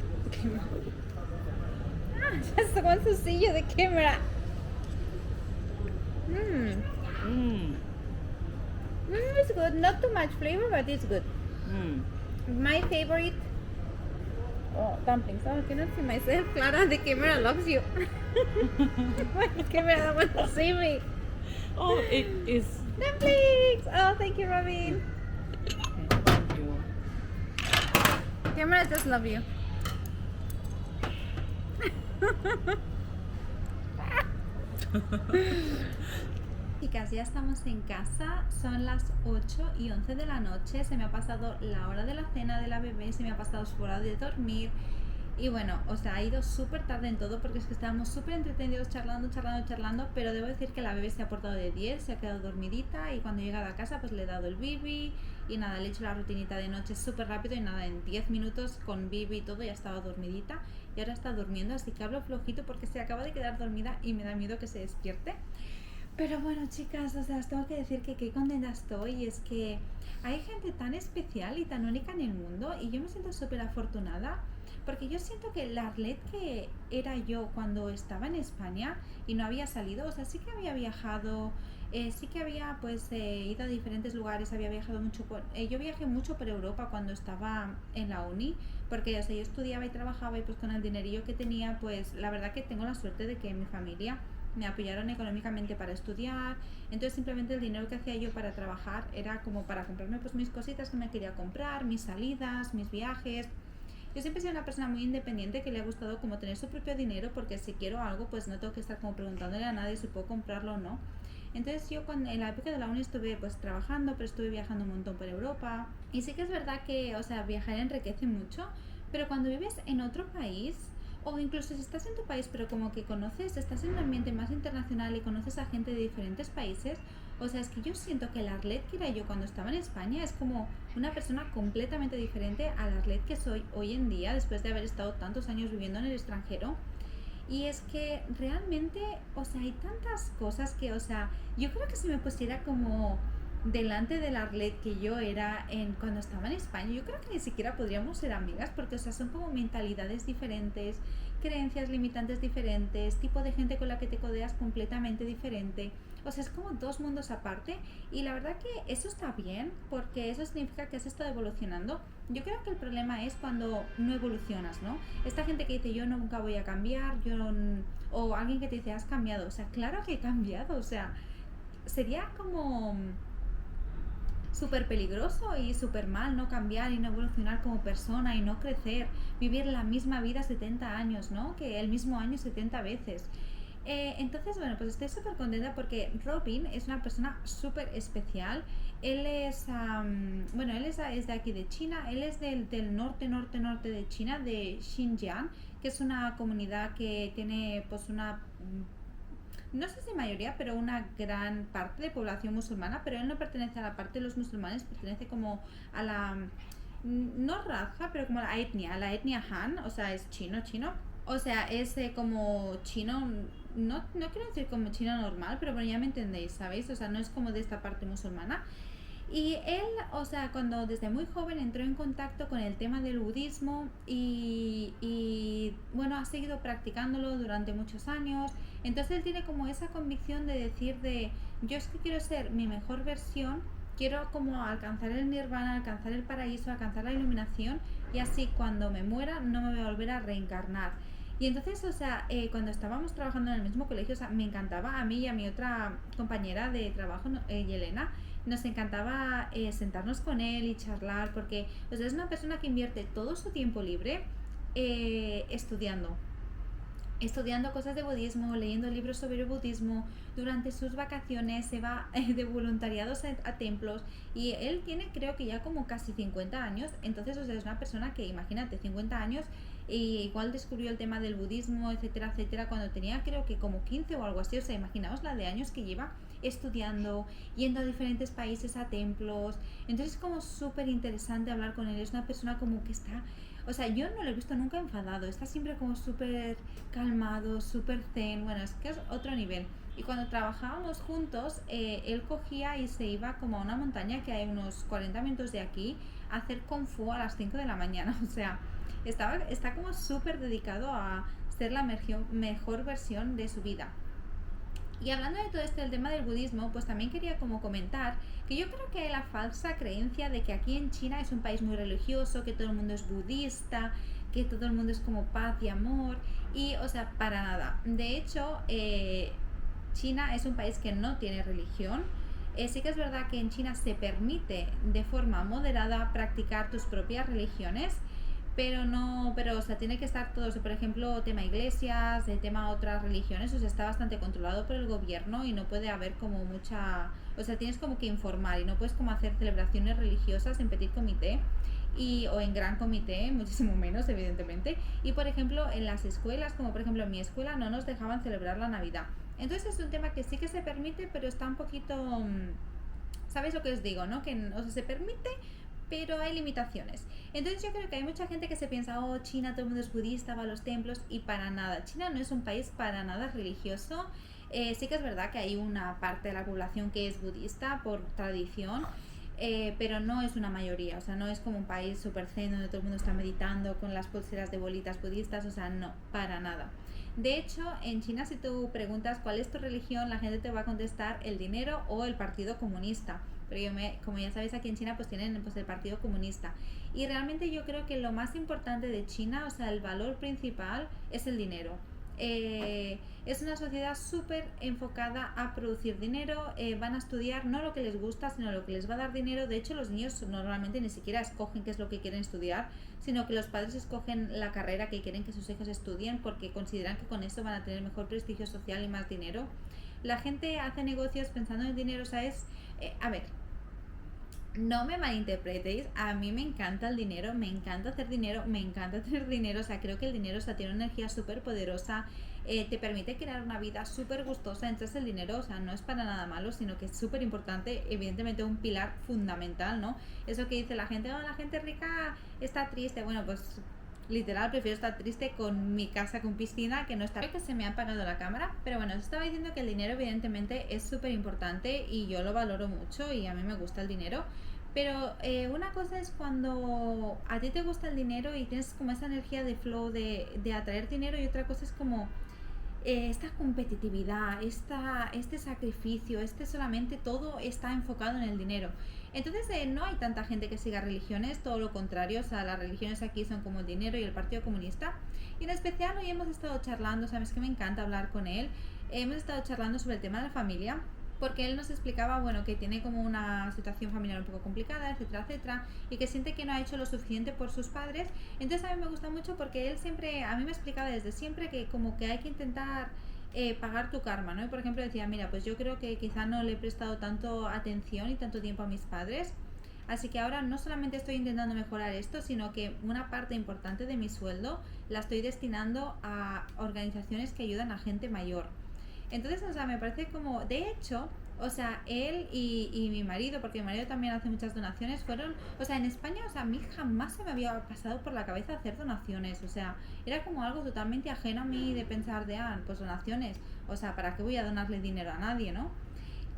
Just wants to see you the camera. It's good. Not too much flavor, but it's good. My favorite. Oh, dumplings. Oh, I cannot see myself. Clara, the camera loves you. The camera doesn't want to see me. Oh, it is. Dumplings! Oh, thank you, Robin. Thank you. Camera just love you. Chicas, ya estamos en casa, son las 8:11 de la noche, se me ha pasado la hora de la cena de la bebé, se me ha pasado su hora de dormir y bueno, o sea, ha ido súper tarde en todo porque es que estábamos súper entretenidos charlando, pero debo decir que la bebé se ha portado de 10, se ha quedado dormidita y cuando he llegado a casa pues le he dado el bibi y nada, le he hecho la rutinita de noche súper rápido y nada, en 10 minutos con bibi y todo ya estaba dormidita y ahora está durmiendo, así que hablo flojito porque se acaba de quedar dormida y me da miedo que se despierte. Pero bueno, chicas, o sea, os tengo que decir que qué contenta estoy y es que hay gente tan especial y tan única en el mundo y yo me siento súper afortunada porque yo siento que la Arlet que era yo cuando estaba en España y no había salido, o sea, sí que había viajado Sí que había pues ido a diferentes lugares, había viajado mucho yo viajé mucho por Europa cuando estaba en la uni, porque o sea, yo estudiaba y trabajaba y pues con el dinerillo que tenía, pues la verdad que tengo la suerte de que mi familia me apoyaron económicamente para estudiar, entonces simplemente el dinero que hacía yo para trabajar era como para comprarme pues mis cositas que me quería comprar, mis salidas, mis viajes. Yo siempre he sido una persona muy independiente que le ha gustado como tener su propio dinero, porque si quiero algo pues no tengo que estar como preguntándole a nadie si puedo comprarlo o no. Entonces yo en la época de la uni estuve pues trabajando, pero estuve viajando un montón por Europa. Y sí que es verdad que, o sea, viajar enriquece mucho, pero cuando vives en otro país, o incluso si estás en tu país, pero como que conoces, estás en un ambiente más internacional y conoces a gente de diferentes países, o sea, es que yo siento que la Arlet que era yo cuando estaba en España es como una persona completamente diferente a la Arlet que soy hoy en día, después de haber estado tantos años viviendo en el extranjero. Y es que realmente, o sea, hay tantas cosas que, o sea, yo creo que si me pusiera como delante de la Arlet que yo era cuando estaba en España, yo creo que ni siquiera podríamos ser amigas, porque, o sea, son como mentalidades diferentes, creencias limitantes diferentes, tipo de gente con la que te codeas completamente diferente. O sea, es como dos mundos aparte, y la verdad que eso está bien, porque eso significa que has estado evolucionando. Yo creo que el problema es cuando no evolucionas, ¿no? Esta gente que dice yo nunca voy a cambiar, o alguien que te dice has cambiado. O sea, claro que he cambiado, o sea, sería como súper peligroso y súper mal no cambiar y no evolucionar como persona y no crecer, vivir la misma vida 70 años, ¿no? Que el mismo año 70 veces. Entonces, bueno, pues estoy súper contenta porque Robin es una persona súper especial. Él es, bueno, él es de aquí de China, él es del norte de China, de Xinjiang, que es una comunidad que tiene pues una no sé si mayoría, pero una gran parte de población musulmana, pero él no pertenece a la parte de los musulmanes, pertenece como a la, no raza, pero como a la etnia Han, o sea, es chino, o sea, es como chino, no quiero decir como chino normal, pero bueno, ya me entendéis, ¿sabéis? O sea, no es como de esta parte musulmana. Y él, o sea, cuando desde muy joven entró en contacto con el tema del budismo y bueno, ha seguido practicándolo durante muchos años. Entonces él tiene como esa convicción de decir yo es que quiero ser mi mejor versión, quiero como alcanzar el nirvana, alcanzar el paraíso, alcanzar la iluminación, y así cuando me muera no me voy a volver a reencarnar. Y entonces, o sea, cuando estábamos trabajando en el mismo colegio, o sea, me encantaba a mí y a mi otra compañera de trabajo, Yelena, nos encantaba sentarnos con él y charlar, porque, o sea, es una persona que invierte todo su tiempo libre estudiando cosas de budismo, leyendo libros sobre el budismo. Durante sus vacaciones se va de voluntariados a templos, y él tiene, creo que ya como casi 50 años. Entonces, o sea, es una persona que, imagínate, 50 años, y igual descubrió el tema del budismo, etcétera, etcétera, cuando tenía creo que como 15 o algo así. O sea, imaginaos la de años que lleva estudiando, yendo a diferentes países a templos. Entonces es como súper interesante hablar con él. Es una persona como que está, o sea, yo no lo he visto nunca enfadado, está siempre como súper calmado, súper zen. Bueno, es que es otro nivel. Y cuando trabajábamos juntos, él cogía y se iba como a una montaña que hay unos 40 minutos de aquí a hacer kung fu a las 5 de la mañana. O sea, está como súper dedicado a ser la mejor versión de su vida. Y hablando de todo esto, el tema del budismo, pues también quería como comentar que yo creo que hay la falsa creencia de que aquí en China es un país muy religioso, que todo el mundo es budista, que todo el mundo es como paz y amor, y o sea, para nada. De hecho, China es un país que no tiene religión. Sí que es verdad que en China se permite de forma moderada practicar tus propias religiones, pero o sea, tiene que estar todo, por ejemplo, tema iglesias, de tema otras religiones, o sea, está bastante controlado por el gobierno y no puede haber como mucha, o sea, tienes como que informar y no puedes como hacer celebraciones religiosas en petit comité o en gran comité, muchísimo menos, evidentemente. Y por ejemplo, en las escuelas, como por ejemplo en mi escuela, no nos dejaban celebrar la Navidad. Entonces es un tema que sí que se permite, pero está un poquito, ¿sabéis lo que os digo, no? Que, o sea, se permite, pero hay limitaciones. Entonces yo creo que hay mucha gente que se piensa, oh, China, todo el mundo es budista, va a los templos, y para nada. China no es un país para nada religioso. Sí que es verdad que hay una parte de la población que es budista por tradición, pero no es una mayoría. O sea, no es como un país súper zen donde todo el mundo está meditando con las pulseras de bolitas budistas. O sea, no, para nada. De hecho, en China si tú preguntas cuál es tu religión, la gente te va a contestar el dinero o el Partido Comunista. Pero como ya sabéis, aquí en China pues tienen pues el Partido Comunista. Y realmente yo creo que lo más importante de China, o sea, el valor principal es el dinero. Es una sociedad súper enfocada a producir dinero, van a estudiar no lo que les gusta, sino lo que les va a dar dinero. De hecho, los niños normalmente ni siquiera escogen qué es lo que quieren estudiar, sino que los padres escogen la carrera que quieren que sus hijos estudien porque consideran que con eso van a tener mejor prestigio social y más dinero. La gente hace negocios pensando en el dinero, o sea, a ver, no me malinterpretéis, a mí me encanta el dinero, me encanta hacer dinero, me encanta tener dinero, o sea, creo que el dinero, o sea, tiene una energía súper poderosa, te permite crear una vida súper gustosa. Entonces el dinero, o sea, no es para nada malo, sino que es súper importante, evidentemente un pilar fundamental, ¿no? Eso que dice la gente, oh, la gente rica está triste, bueno, pues literal prefiero estar triste con mi casa con piscina que no estar. Creo que se me ha apagado la cámara, pero bueno, os estaba diciendo que el dinero evidentemente es súper importante y yo lo valoro mucho y a mí me gusta el dinero. Pero una cosa es cuando a ti te gusta el dinero y tienes como esa energía de flow de atraer dinero, y otra cosa es como esta competitividad, este sacrificio, solamente todo está enfocado en el dinero. Entonces no hay tanta gente que siga religiones, todo lo contrario, o sea, las religiones aquí son como el dinero y el Partido Comunista. Y en especial hoy hemos estado charlando, sabes que me encanta hablar con él, hemos estado charlando sobre el tema de la familia, porque él nos explicaba, bueno, que tiene como una situación familiar un poco complicada, etcétera, etcétera, y que siente que no ha hecho lo suficiente por sus padres. Entonces a mí me gusta mucho porque él siempre, a mí me explicaba desde siempre que como que hay que intentar pagar tu karma, ¿no? Y por ejemplo decía, mira, pues yo creo que quizá no le he prestado tanto atención y tanto tiempo a mis padres, así que ahora no solamente estoy intentando mejorar esto, sino que una parte importante de mi sueldo la estoy destinando a organizaciones que ayudan a gente mayor. Entonces, o sea, me parece como, de hecho, o sea, él y mi marido, porque mi marido también hace muchas donaciones, fueron, o sea, en España, o sea, a mí jamás se me había pasado por la cabeza hacer donaciones, o sea, era como algo totalmente ajeno a mí de pensar de, pues donaciones, o sea, ¿para qué voy a donarle dinero a nadie, no?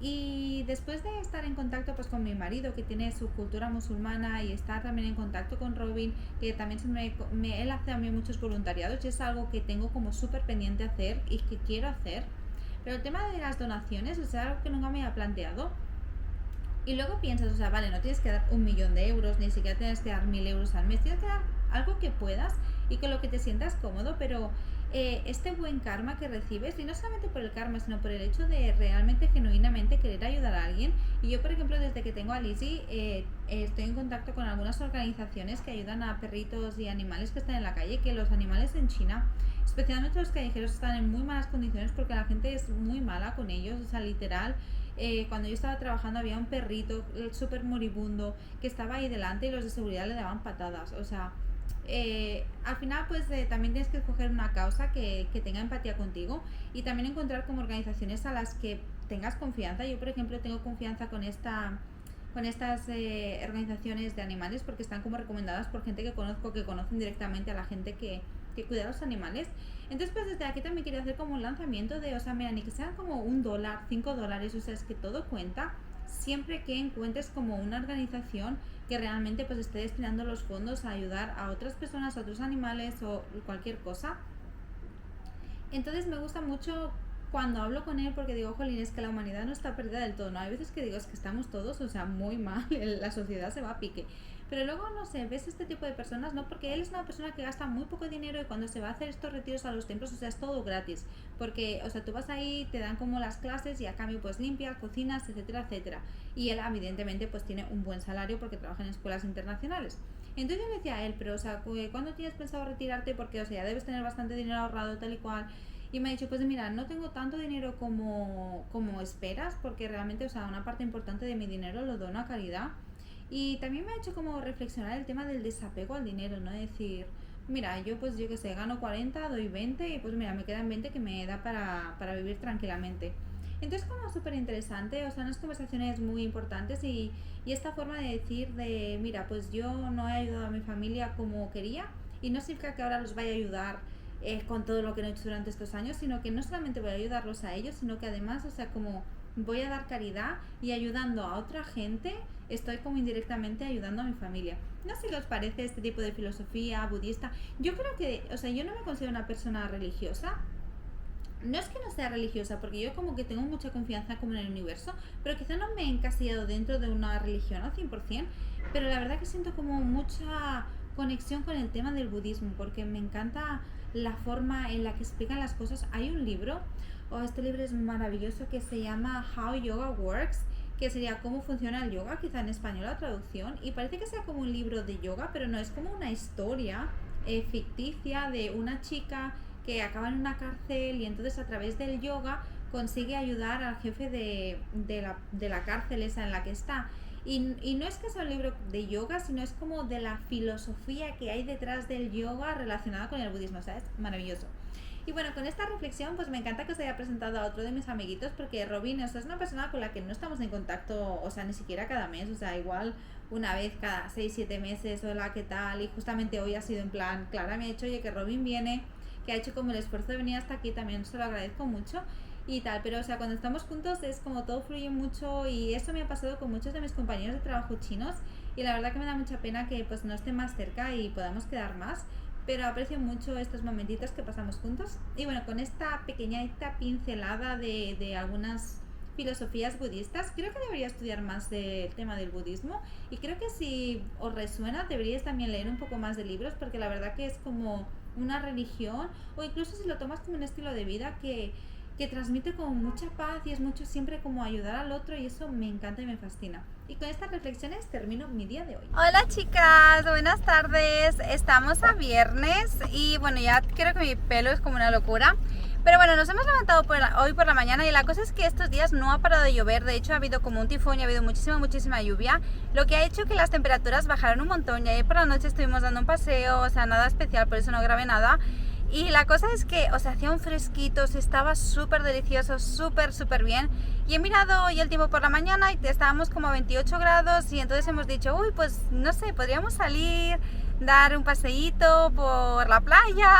Y después de estar en contacto pues con mi marido, que tiene su cultura musulmana, y estar también en contacto con Robin, que también él hace a mí muchos voluntariados y es algo que tengo como súper pendiente hacer y que quiero hacer. Pero el tema de las donaciones, o sea, algo que nunca me había planteado. Y luego piensas, o sea, vale, no tienes que dar 1.000.000 de euros, ni siquiera tienes que dar 1.000 euros al mes, tienes que dar algo que puedas y con lo que te sientas cómodo, pero este buen karma que recibes, y no solamente por el karma, sino por el hecho de realmente, genuinamente querer ayudar a alguien. Y yo, por ejemplo, desde que tengo a Lizzie, estoy en contacto con algunas organizaciones que ayudan a perritos y animales que están en la calle, que los animales en China, especialmente los callejeros, están en muy malas condiciones porque la gente es muy mala con ellos, o sea, literal. Cuando yo estaba trabajando había un perrito súper moribundo que estaba ahí delante y los de seguridad le daban patadas, o sea, al final pues también tienes que escoger una causa que tenga empatía contigo y también encontrar como organizaciones a las que tengas confianza. Yo, por ejemplo, tengo confianza con estas organizaciones de animales porque están como recomendadas por gente que conozco, que conocen directamente a la gente que cuida a los animales. Entonces pues desde aquí también quería hacer como un lanzamiento de, o sea, mira, ni que sean como $1, $5, o sea, es que todo cuenta siempre que encuentres como una organización que realmente pues esté destinando los fondos a ayudar a otras personas, a otros animales o cualquier cosa. Entonces me gusta mucho cuando hablo con él porque digo, jolín, es que la humanidad no está perdida del todo, ¿no? Hay veces que digo, es que estamos todos, o sea, muy mal, la sociedad se va a pique. Pero luego, no sé, ves este tipo de personas, ¿no? Porque él es una persona que gasta muy poco dinero y cuando se va a hacer estos retiros a los templos, o sea, es todo gratis. Porque, o sea, tú vas ahí, te dan como las clases y a cambio pues limpias, cocinas, etcétera, etcétera. Y él evidentemente pues tiene un buen salario porque trabaja en escuelas internacionales. Entonces yo le decía a él, pero o sea, ¿cuándo tienes pensado retirarte? Porque, o sea, ya debes tener bastante dinero ahorrado, tal y cual. Y me ha dicho, pues mira, no tengo tanto dinero como esperas, porque realmente, o sea, una parte importante de mi dinero lo dono a caridad. Y también me ha hecho como reflexionar el tema del desapego al dinero, ¿no? Decir, mira, yo pues yo que sé, gano 40, doy 20 y pues mira, me quedan 20 que me da para vivir tranquilamente. Entonces como súper interesante, o sea, unas conversaciones muy importantes y esta forma de decir de, mira, pues yo no he ayudado a mi familia como quería y no significa que ahora los vaya a ayudar con todo lo que he hecho durante estos años, sino que no solamente voy a ayudarlos a ellos, sino que además, o sea, como voy a dar caridad y ayudando a otra gente, estoy como indirectamente ayudando a mi familia. No sé qué os parece este tipo de filosofía budista. Yo creo que, o sea, yo no me considero una persona religiosa, no es que no sea religiosa, porque yo como que tengo mucha confianza como en el universo, pero quizá no me he encasillado dentro de una religión al 100%, pero la verdad que siento como mucha conexión con el tema del budismo, porque me encanta la forma en la que explican las cosas. Hay un libro, este libro es maravilloso, que se llama How Yoga Works, que sería cómo funciona el yoga, quizá en español la traducción, y parece que sea como un libro de yoga, pero no, es como una historia ficticia de una chica que acaba en una cárcel y entonces a través del yoga consigue ayudar al jefe de la cárcel esa en la que está. Y no es que sea un libro de yoga, sino es como de la filosofía que hay detrás del yoga relacionada con el budismo, o sea, es maravilloso. Y bueno, con esta reflexión, pues me encanta que os haya presentado a otro de mis amiguitos, porque Robin, o sea, es una persona con la que no estamos en contacto, o sea, ni siquiera cada mes, o sea, igual una vez cada 6-7 meses, hola, ¿qué tal? Y justamente hoy ha sido en plan, Clara me ha dicho, oye, que Robin viene, que ha hecho como el esfuerzo de venir hasta aquí, también se lo agradezco mucho y tal, pero o sea, cuando estamos juntos es como todo fluye mucho, y eso me ha pasado con muchos de mis compañeros de trabajo chinos, y la verdad que me da mucha pena que pues no esté más cerca y podamos quedar más, pero aprecio mucho estos momentitos que pasamos juntos. Y bueno, con esta pequeñita pincelada de algunas filosofías budistas, creo que debería estudiar más del tema del budismo, y creo que si os resuena deberíais también leer un poco más de libros, porque la verdad que es como una religión, o incluso si lo tomas como un estilo de vida que transmite como mucha paz, y es mucho siempre como ayudar al otro, y eso me encanta y me fascina. Y con estas reflexiones termino mi día de hoy. Hola chicas, buenas tardes. Estamos a viernes y bueno, ya creo que mi pelo es como una locura. Pero bueno, nos hemos levantado hoy por la mañana, y la cosa es que estos días no ha parado de llover. De hecho ha habido como un tifón y ha habido muchísima lluvia, lo que ha hecho que las temperaturas bajaran un montón, y ayer por la noche estuvimos dando un paseo, o sea, nada especial, por eso no grabé nada. Y la cosa es que, o sea, hacía un fresquito, se estaba súper delicioso, súper bien. Y he mirado hoy el tiempo por la mañana y estábamos como a 28 grados, y entonces hemos dicho, uy, pues no sé, podríamos salir, dar un paseíto por la playa.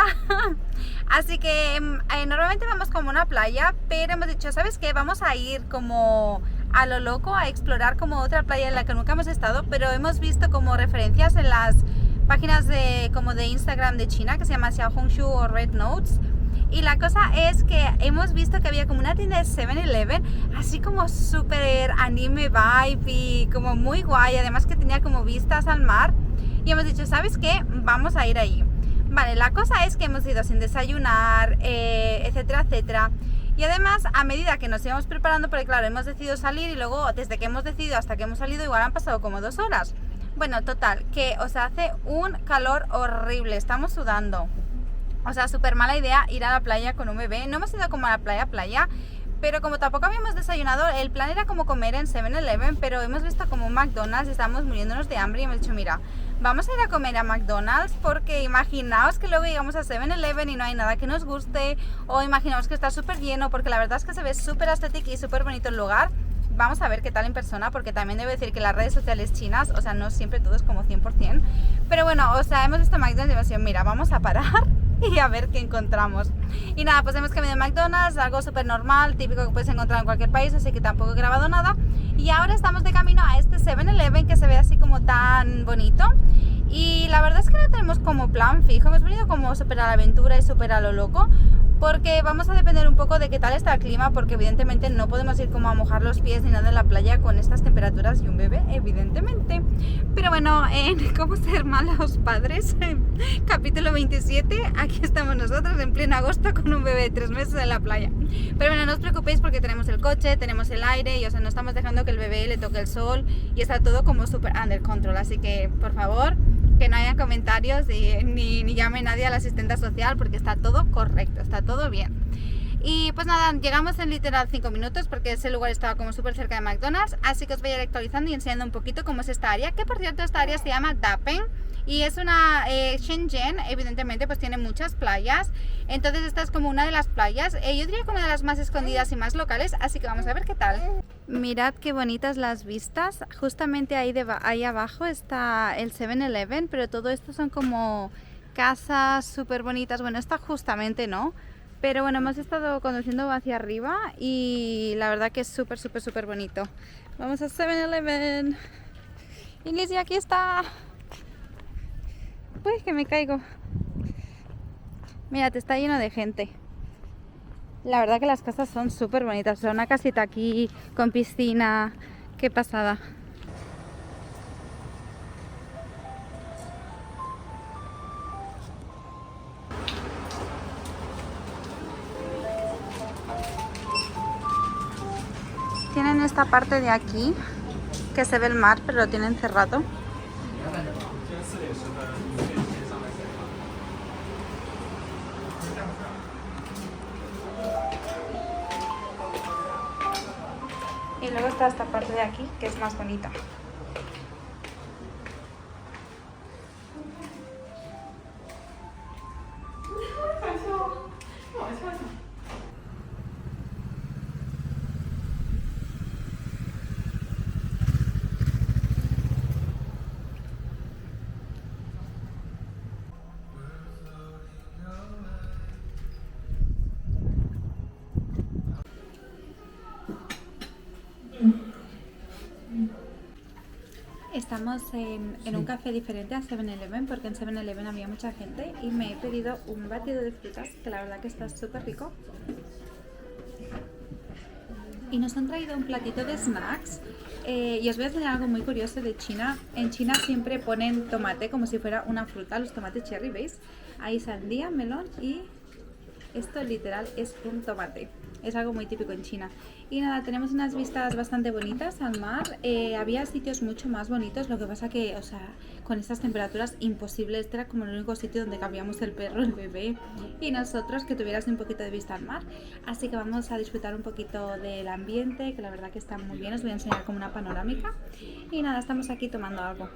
Así que normalmente vamos como a una playa, pero hemos dicho, ¿sabes qué? Vamos a ir como a lo loco, a explorar como otra playa en la que nunca hemos estado, pero hemos visto como referencias en las páginas como de Instagram de China, que se llama Xiaohongshu o Red Notes. Y la cosa es que hemos visto que había como una tienda de 7-Eleven, así como súper anime vibe y como muy guay, además que tenía como vistas al mar. Y hemos dicho, ¿sabes qué? Vamos a ir ahí. Vale, la cosa es que hemos ido sin desayunar, etcétera. Y además, a medida que nos íbamos preparando, porque claro, hemos decidido salir, y luego desde que hemos decidido hasta que hemos salido igual han pasado como 2 horas. Bueno, total, que o sea, hace un calor horrible, estamos sudando. O sea, súper mala idea ir a la playa con un bebé. No hemos ido como a la playa, pero como tampoco habíamos desayunado, el plan era como comer en 7-Eleven, pero hemos visto como un McDonald's y estábamos muriéndonos de hambre, y hemos dicho, mira, vamos a ir a comer a McDonald's, porque imaginaos que luego llegamos a 7-Eleven y no hay nada que nos guste, o imaginaos que está súper lleno, porque la verdad es que se ve súper estético y súper bonito el lugar. Vamos a ver qué tal en persona, porque también debo decir que las redes sociales chinas, o sea, no siempre todo es como 100%. Pero bueno, o sea, hemos visto McDonald's y hemos dicho, mira, vamos a parar y a ver qué encontramos. Y nada, pues hemos comido en McDonald's, algo súper normal, típico que puedes encontrar en cualquier país, así que tampoco he grabado nada. Y ahora estamos de camino a este 7-Eleven que se ve así como tan bonito. Y la verdad es que no tenemos como plan fijo, hemos venido como súper a la aventura y súper a lo loco, porque vamos a depender un poco de qué tal está el clima, porque evidentemente no podemos ir como a mojar los pies ni nada en la playa con estas temperaturas y un bebé, evidentemente. Pero bueno, en Cómo ser malos padres, capítulo 27, aquí estamos nosotros en pleno agosto con un bebé de 3 meses en la playa. Pero bueno, no os preocupéis porque tenemos el coche, tenemos el aire, y o sea, no estamos dejando que el bebé le toque el sol, y está todo como súper under control, así que por favor, que no haya comentarios ni llame nadie a la asistente social, porque está todo correcto, está todo bien. Y pues nada, llegamos en literal 5 minutos, porque ese lugar estaba como súper cerca de McDonald's, así que os voy a ir actualizando y enseñando un poquito cómo es esta área, que por cierto esta área se llama Dapen, y es una Shenzhen, evidentemente pues tiene muchas playas, entonces esta es como una de las playas, yo diría que una de las más escondidas y más locales, así que vamos a ver qué tal. Mirad qué bonitas las vistas, justamente ahí abajo está el 7-Eleven, pero todo esto son como casas súper bonitas, bueno, esta justamente no, pero bueno, hemos estado conduciendo hacia arriba y la verdad que es súper bonito. Vamos a 7-Eleven. Y Lizzie, aquí está. Uy, que me caigo. Mira, te está lleno de gente. La verdad que las casas son súper bonitas. O sea, una casita aquí con piscina. Qué pasada. Tienen esta parte de aquí que se ve el mar, pero lo tienen cerrado. Y luego está esta parte de aquí que es más bonita. Estamos en un café diferente a 7-Eleven porque en 7-Eleven había mucha gente y me he pedido un batido de frutas que la verdad que está súper rico. Y nos han traído un platito de snacks y os voy a enseñar algo muy curioso de China. En China siempre ponen tomate como si fuera una fruta, los tomates cherry, ¿veis? Hay sandía, melón y esto literal es un tomate. Es algo muy típico en China. Y nada, tenemos unas vistas bastante bonitas al mar. Había sitios mucho más bonitos, lo que pasa que, o sea, con estas temperaturas imposible. Este era como el único sitio donde cabíamos el perro, el bebé y nosotros, que tuvieras un poquito de vista al mar. Así que vamos a disfrutar un poquito del ambiente, que la verdad que está muy bien. Os voy a enseñar como una panorámica. Y nada, estamos aquí tomando algo.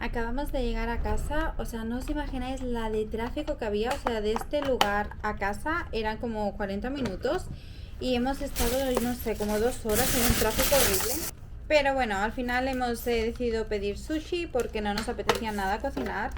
Acabamos de llegar a casa, o sea, no os imagináis la de tráfico que había, o sea, de este lugar a casa eran como 40 minutos y hemos estado, no sé, como 2 horas en un tráfico horrible. Pero bueno, al final hemos decidido pedir sushi porque no nos apetecía nada cocinar.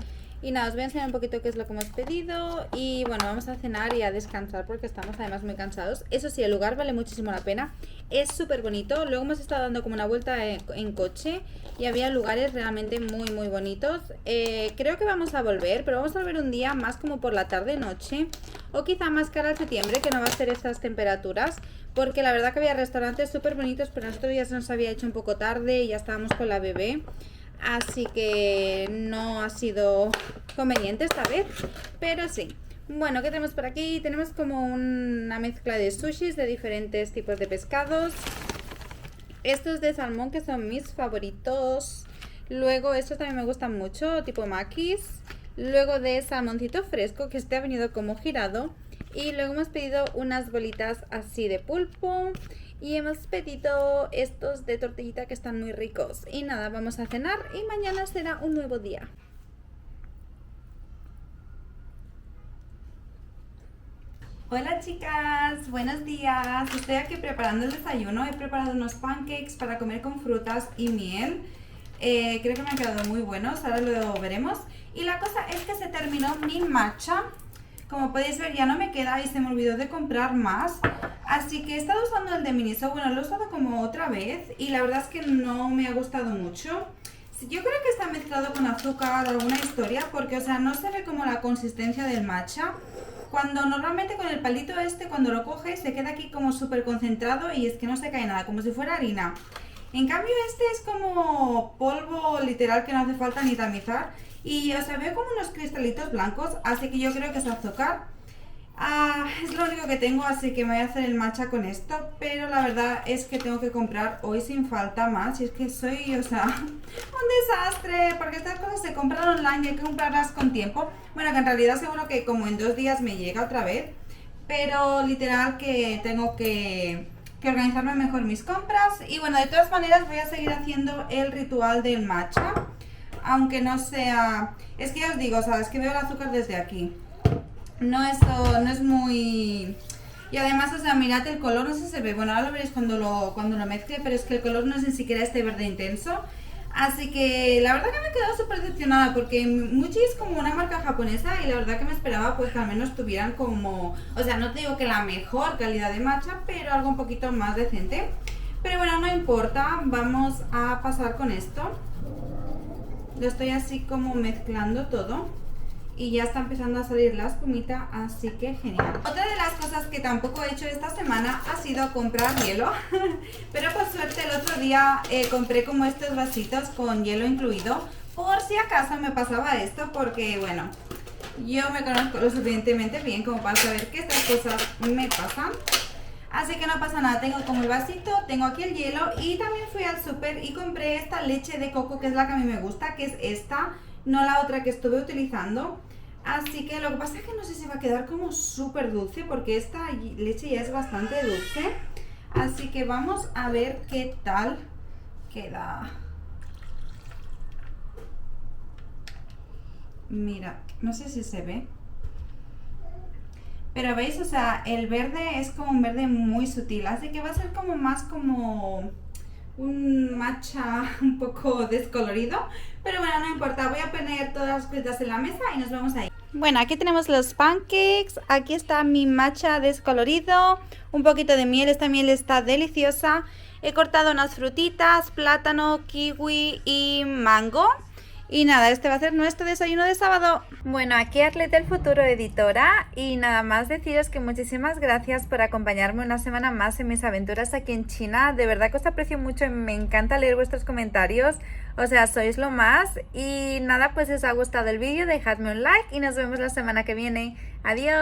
Y nada, os voy a enseñar un poquito qué es lo que hemos pedido. Y bueno, vamos a cenar y a descansar porque estamos además muy cansados. Eso sí, el lugar vale muchísimo la pena. Es súper bonito. Luego hemos estado dando como una vuelta en coche y había lugares realmente muy muy bonitos. Creo que vamos a volver, pero vamos a volver un día más como por la tarde-noche. O quizá más cara al septiembre, que no va a ser estas temperaturas. Porque la verdad que había restaurantes súper bonitos, pero nosotros ya se nos había hecho un poco tarde y ya estábamos con la bebé. Así que no ha sido conveniente esta vez, pero sí. Bueno, ¿qué tenemos por aquí? Tenemos como una mezcla de sushis de diferentes tipos de pescados. Estos de salmón que son mis favoritos. Luego estos también me gustan mucho, tipo makis. Luego de salmoncito fresco, que este ha venido como girado. Y luego hemos pedido unas bolitas así de pulpo. Y hemos pedido estos de tortillita que están muy ricos. Y nada, vamos a cenar y mañana será un nuevo día. Hola chicas, buenos días. Estoy aquí preparando el desayuno. He preparado unos pancakes para comer con frutas y miel. Creo que me han quedado muy buenos, ahora lo veremos. Y la cosa es que se terminó mi matcha. Como podéis ver ya no me queda y se me olvidó de comprar más. Así que he estado usando el de Miniso. Bueno, lo he usado como otra vez y la verdad es que no me ha gustado mucho. Yo creo que está mezclado con azúcar o alguna historia porque, o sea, no se ve como la consistencia del matcha. Cuando normalmente con el palito este, cuando lo coges, se queda aquí como súper concentrado y es que no se cae nada, como si fuera harina. En cambio este es como polvo literal que no hace falta ni tamizar. Y o sea, veo como unos cristalitos blancos, así que yo creo que es azúcar. Es lo único que tengo, así que me voy a hacer el matcha con esto. Pero la verdad es que tengo que comprar hoy sin falta más. Y es que soy, o sea, un desastre. Porque estas cosas se compran online y hay que comprarlas con tiempo. Bueno, que en realidad seguro que como en 2 días me llega otra vez. Pero literal que tengo que organizarme mejor mis compras. Y bueno, de todas maneras voy a seguir haciendo el ritual del matcha. Aunque no sea... Es que ya os digo, o sea, es que veo el azúcar desde aquí. No es muy... Y además, o sea, mirad el color, no sé si se ve, bueno, ahora lo veréis cuando lo mezcle, pero es que el color no es ni siquiera este verde intenso. Así que la verdad que me he quedado súper decepcionada porque Muji es como una marca japonesa y la verdad que me esperaba pues que al menos tuvieran como, o sea, no te digo que la mejor calidad de matcha, pero algo un poquito más decente. Pero bueno, no importa, vamos a pasar con esto. Lo estoy así como mezclando todo y ya está empezando a salir la espumita, así que genial. Otra de las cosas que tampoco he hecho esta semana ha sido comprar hielo, pero por suerte el otro día compré como estos vasitos con hielo incluido, por si acaso me pasaba esto, porque bueno, yo me conozco lo suficientemente bien como para saber que estas cosas me pasan. Así que no pasa nada, tengo como el vasito, tengo aquí el hielo y también fui al súper y compré esta leche de coco que es la que a mí me gusta, que es esta, no la otra que estuve utilizando. Así que lo que pasa es que no sé si va a quedar como súper dulce porque esta leche ya es bastante dulce. Así que vamos a ver qué tal queda. Mira, no sé si se ve. Pero veis, o sea, el verde es como un verde muy sutil, así que va a ser como más como un matcha un poco descolorido. Pero bueno, no importa, voy a poner todas las cositas en la mesa y nos vemos ahí. Bueno, aquí tenemos los pancakes, aquí está mi matcha descolorido, un poquito de miel, esta miel está deliciosa. He cortado unas frutitas, plátano, kiwi y mango. Y nada, este va a ser nuestro desayuno de sábado. Bueno, aquí Arlet del Futuro, editora, y nada más deciros que muchísimas gracias por acompañarme una semana más en mis aventuras aquí en China. De verdad que os aprecio mucho y me encanta leer vuestros comentarios, o sea, sois lo más. Y nada, pues si os ha gustado el vídeo, dejadme un like y nos vemos la semana que viene. Adiós.